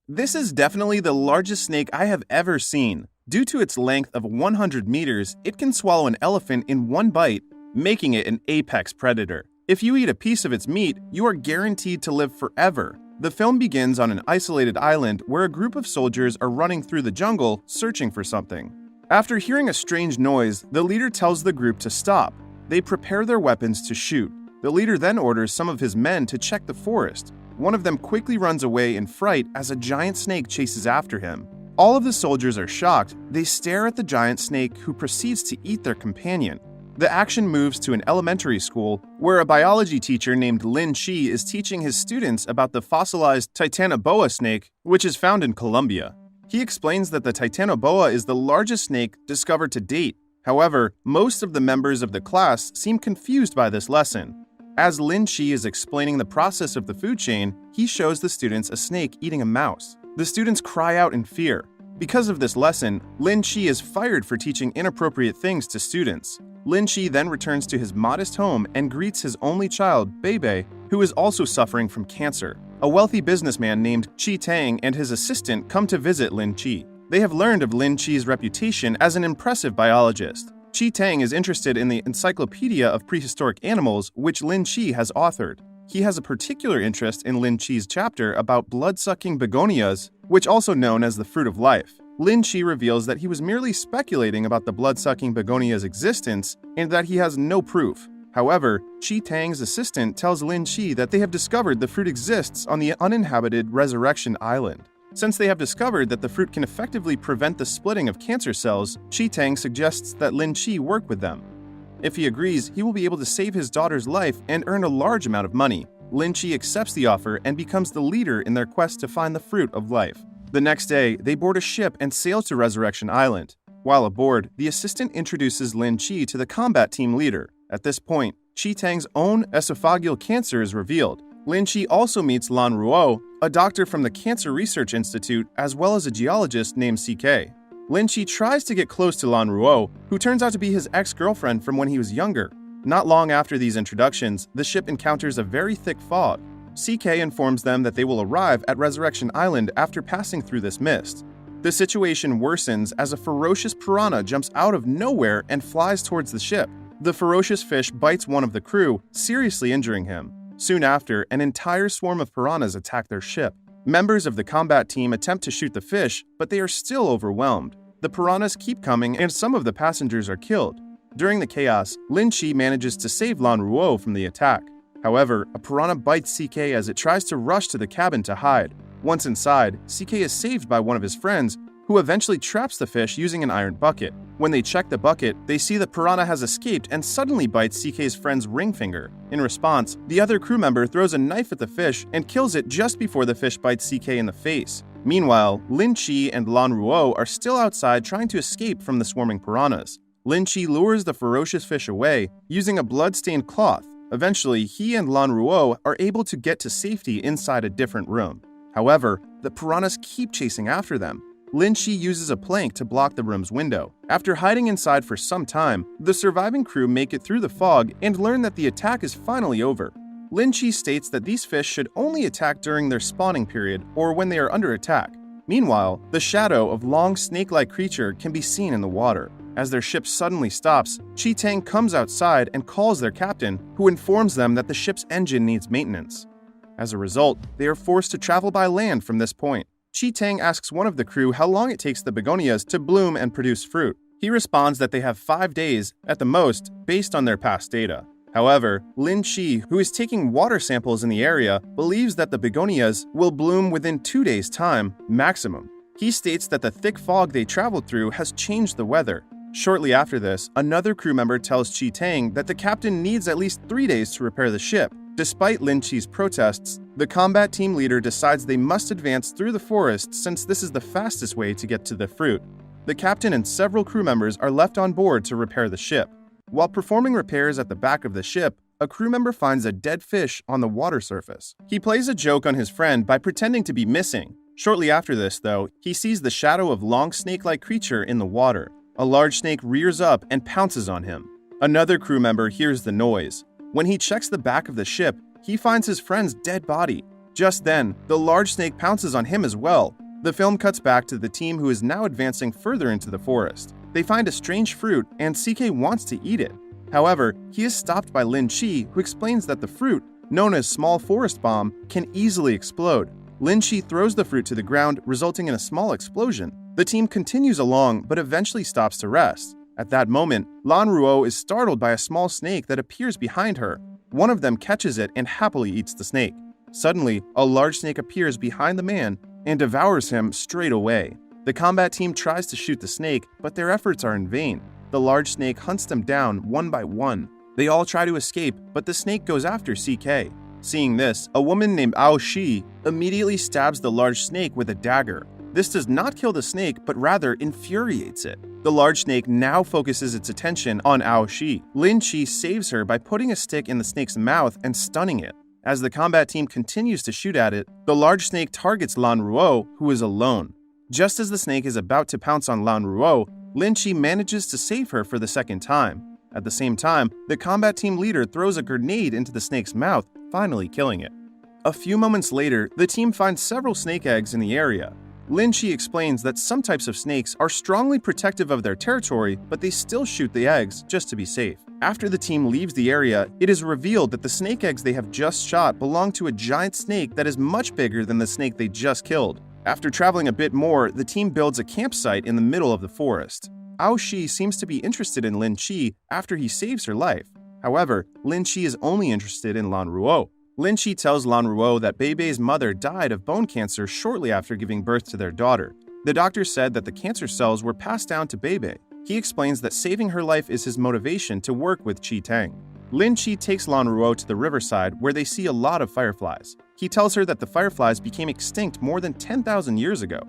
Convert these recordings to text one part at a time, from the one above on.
This is definitely the largest snake I have ever seen. Due to its length of 100 meters, it can swallow an elephant in one bite, making it an apex predator. If you eat a piece of its meat, you are guaranteed to live forever. The film begins on an isolated island where a group of soldiers are running through the jungle searching for something. After hearing a strange noise, the leader tells the group to stop. They prepare their weapons to shoot. The leader then orders some of his men to check the forest. One of them quickly runs away in fright as a giant snake chases after him. All of the soldiers are shocked. They stare at the giant snake, who proceeds to eat their companion. The action moves to an elementary school where a biology teacher named Lin Chi is teaching his students about the fossilized Titanoboa snake, which is found in Colombia. He explains that the Titanoboa is the largest snake discovered to date. However, most of the members of the class seem confused by this lesson. As Lin Chi is explaining the process of the food chain, he shows the students a snake eating a mouse. The students cry out in fear. Because of this lesson, Lin Chi is fired for teaching inappropriate things to students. Lin Chi then returns to his modest home and greets his only child, Bebe, who is also suffering from cancer. A wealthy businessman named Chi Tang and his assistant come to visit Lin Chi. They have learned of Lin Chi's reputation as an impressive biologist. Chi Tang is interested in the Encyclopedia of Prehistoric Animals, which Lin Chi has authored. He has a particular interest in Lin Chi's chapter about blood-sucking begonias, which also known as the fruit of life. Lin Chi reveals that he was merely speculating about the blood-sucking begonia's existence and that he has no proof. However, Chi Tang's assistant tells Lin Chi that they have discovered the fruit exists on the uninhabited Resurrection Island. Since they have discovered that the fruit can effectively prevent the splitting of cancer cells, Chi Tang suggests that Lin Chi work with them. If he agrees, he will be able to save his daughter's life and earn a large amount of money. Lin Chi accepts the offer and becomes the leader in their quest to find the fruit of life. The next day, they board a ship and sail to Resurrection Island. While aboard, the assistant introduces Lin Chi to the combat team leader. At this point, Chi Tang's own esophageal cancer is revealed. Lin Chi also meets Lan Ruo, a doctor from the Cancer Research Institute, as well as a geologist named CK. Lin Chi tries to get close to Lan Ruo, who turns out to be his ex-girlfriend from when he was younger. Not long after these introductions, the ship encounters a very thick fog. CK informs them that they will arrive at Resurrection Island after passing through this mist. The situation worsens as a ferocious piranha jumps out of nowhere and flies towards the ship. The ferocious fish bites one of the crew, seriously injuring him. Soon after, an entire swarm of piranhas attack their ship. Members of the combat team attempt to shoot the fish, but they are still overwhelmed. The piranhas keep coming and some of the passengers are killed. During the chaos, Lin Chi manages to save Lan Ruo from the attack. However, a piranha bites CK as it tries to rush to the cabin to hide. Once inside, CK is saved by one of his friends, who eventually traps the fish using an iron bucket. When they check the bucket, they see the piranha has escaped and suddenly bites CK's friend's ring finger. In response, the other crew member throws a knife at the fish and kills it just before the fish bites CK in the face. Meanwhile, Lin Chi and Lan Ruo are still outside trying to escape from the swarming piranhas. Lin Chi lures the ferocious fish away using a blood-stained cloth. Eventually, he and Lan Ruo are able to get to safety inside a different room. However, the piranhas keep chasing after them. Lin Chi uses a plank to block the room's window. After hiding inside for some time, the surviving crew make it through the fog and learn that the attack is finally over. Lin Chi states that these fish should only attack during their spawning period or when they are under attack. Meanwhile, the shadow of long snake-like creature can be seen in the water. As their ship suddenly stops, Chi Tang comes outside and calls their captain, who informs them that the ship's engine needs maintenance. As a result, they are forced to travel by land from this point. Chi Tang asks one of the crew how long it takes the begonias to bloom and produce fruit. He responds that they have 5 days, at the most, based on their past data. However, Lin Chi, who is taking water samples in the area, believes that the begonias will bloom within 2 days' time, maximum. He states that the thick fog they traveled through has changed the weather. Shortly after this, another crew member tells Chi Tang that the captain needs at least 3 days to repair the ship. Despite Lin Chi's protests, the combat team leader decides they must advance through the forest since this is the fastest way to get to the fruit. The captain and several crew members are left on board to repair the ship. While performing repairs at the back of the ship, a crew member finds a dead fish on the water surface. He plays a joke on his friend by pretending to be missing. Shortly after this, though, he sees the shadow of long snake-like creature in the water. A large snake rears up and pounces on him. Another crew member hears the noise. When he checks the back of the ship, he finds his friend's dead body. Just then, the large snake pounces on him as well. The film cuts back to the team who is now advancing further into the forest. They find a strange fruit, and CK wants to eat it. However, he is stopped by Lin Chi, who explains that the fruit, known as small forest bomb, can easily explode. Lin Chi throws the fruit to the ground, resulting in a small explosion. The team continues along, but eventually stops to rest. At that moment, Lan Ruo is startled by a small snake that appears behind her. One of them catches it and happily eats the snake. Suddenly, a large snake appears behind the man and devours him straight away. The combat team tries to shoot the snake, but their efforts are in vain. The large snake hunts them down one by one. They all try to escape, but the snake goes after CK. Seeing this, a woman named Ao Shi immediately stabs the large snake with a dagger. This does not kill the snake, but rather infuriates it. The large snake now focuses its attention on Ao Shi. Lin Chi saves her by putting a stick in the snake's mouth and stunning it. As the combat team continues to shoot at it, the large snake targets Lan Ruo, who is alone. Just as the snake is about to pounce on Lan Ruo, Lin Chi manages to save her for the second time. At the same time, the combat team leader throws a grenade into the snake's mouth, finally killing it. A few moments later, the team finds several snake eggs in the area. Lin Chi explains that some types of snakes are strongly protective of their territory, but they still shoot the eggs just to be safe. After the team leaves the area, it is revealed that the snake eggs they have just shot belong to a giant snake that is much bigger than the snake they just killed. After traveling a bit more, the team builds a campsite in the middle of the forest. Ao Shi seems to be interested in Lin Chi after he saves her life. However, Lin Chi is only interested in Lan Ruo. Lin Chi tells Lan Ruo that Beibei's mother died of bone cancer shortly after giving birth to their daughter. The doctor said that the cancer cells were passed down to Beibei. He explains that saving her life is his motivation to work with Chi Tang. Lin Chi takes Lan Ruo to the riverside where they see a lot of fireflies. He tells her that the fireflies became extinct more than 10,000 years ago.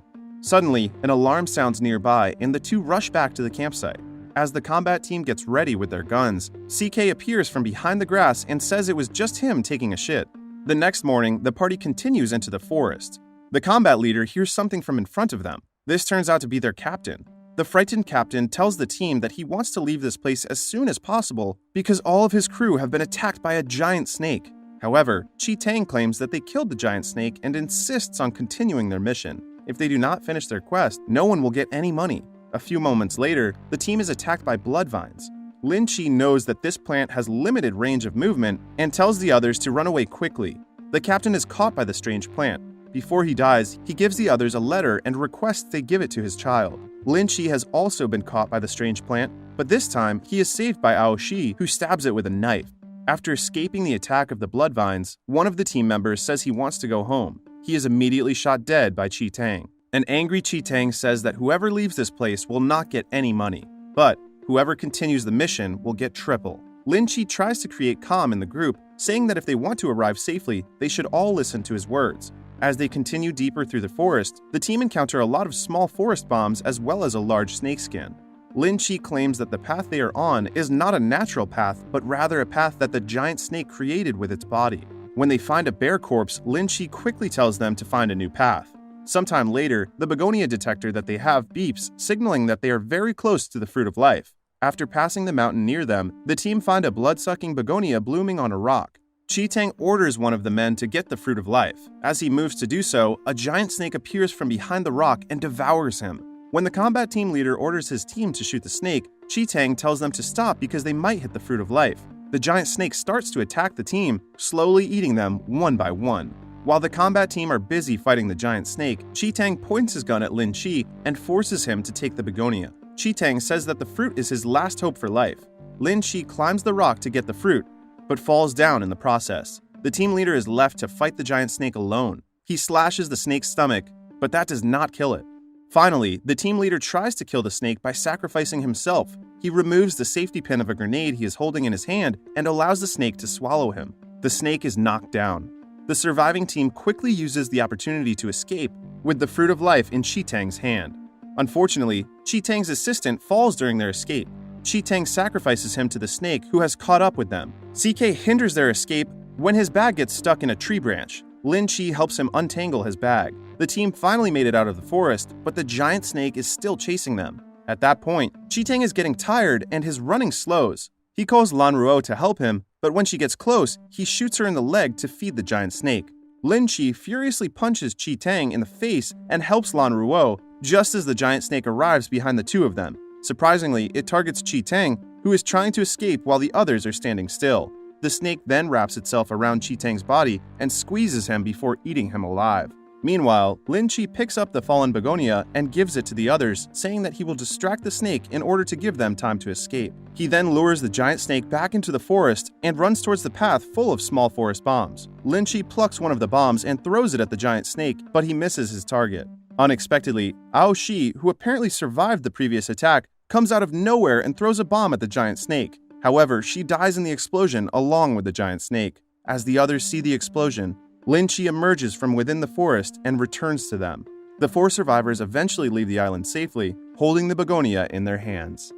Suddenly, an alarm sounds nearby and the two rush back to the campsite. As the combat team gets ready with their guns, CK appears from behind the grass and says it was just him taking a shit. The next morning, the party continues into the forest. The combat leader hears something from in front of them. This turns out to be their captain. The frightened captain tells the team that he wants to leave this place as soon as possible because all of his crew have been attacked by a giant snake. However, Chi Tang claims that they killed the giant snake and insists on continuing their mission. If they do not finish their quest, no one will get any money. A few moments later, the team is attacked by blood vines. Lin Chi knows that this plant has limited range of movement and tells the others to run away quickly. The captain is caught by the strange plant. Before he dies, he gives the others a letter and requests they give it to his child. Lin Chi has also been caught by the strange plant, but this time he is saved by Ao Shi, who stabs it with a knife. After escaping the attack of the blood vines, one of the team members says he wants to go home. He is immediately shot dead by Chi Tang. An angry Chi Tang says that whoever leaves this place will not get any money, but whoever continues the mission will get triple. Lin Chi tries to create calm in the group, saying that if they want to arrive safely, they should all listen to his words. As they continue deeper through the forest, the team encounter a lot of small forest bombs as well as a large snakeskin. Lin Chi claims that the path they are on is not a natural path, but rather a path that the giant snake created with its body. When they find a bear corpse, Lin Chi quickly tells them to find a new path. Sometime later, the begonia detector that they have beeps, signaling that they are very close to the fruit of life. After passing the mountain near them, the team find a blood-sucking begonia blooming on a rock. Chi Tang orders one of the men to get the fruit of life. As he moves to do so, a giant snake appears from behind the rock and devours him. When the combat team leader orders his team to shoot the snake, Chi Tang tells them to stop because they might hit the fruit of life. The giant snake starts to attack the team, slowly eating them one by one. While the combat team are busy fighting the giant snake, Chi Tang points his gun at Lin Chi and forces him to take the begonia. Chi Tang says that the fruit is his last hope for life. Lin Chi climbs the rock to get the fruit, but falls down in the process. The team leader is left to fight the giant snake alone. He slashes the snake's stomach, but that does not kill it. Finally, the team leader tries to kill the snake by sacrificing himself. He removes the safety pin of a grenade he is holding in his hand and allows the snake to swallow him. The snake is knocked down. The surviving team quickly uses the opportunity to escape with the fruit of life in Chi Tang's hand. Unfortunately, Chi Tang's assistant falls during their escape. Chi Tang sacrifices him to the snake, who has caught up with them. CK hinders their escape when his bag gets stuck in a tree branch. Lin Chi helps him untangle his bag. The team finally made it out of the forest, but the giant snake is still chasing them. At that point, Chi Tang is getting tired and his running slows. He calls Lan Ruo to help him, but when she gets close, he shoots her in the leg to feed the giant snake. Lin Qi furiously punches Qi Tang in the face and helps Lan Ruo just as the giant snake arrives behind the two of them. Surprisingly, it targets Qi Tang, who is trying to escape while the others are standing still. The snake then wraps itself around Qi Tang's body and squeezes him before eating him alive. Meanwhile, Lin Qi picks up the fallen begonia and gives it to the others, saying that he will distract the snake in order to give them time to escape. He then lures the giant snake back into the forest and runs towards the path full of small forest bombs. Lin Qi plucks one of the bombs and throws it at the giant snake, but he misses his target. Unexpectedly, Ao Shi, who apparently survived the previous attack, comes out of nowhere and throws a bomb at the giant snake. However, she dies in the explosion along with the giant snake. As the others see the explosion, Lin Qi emerges from within the forest and returns to them. The 4 survivors eventually leave the island safely, holding the begonia in their hands.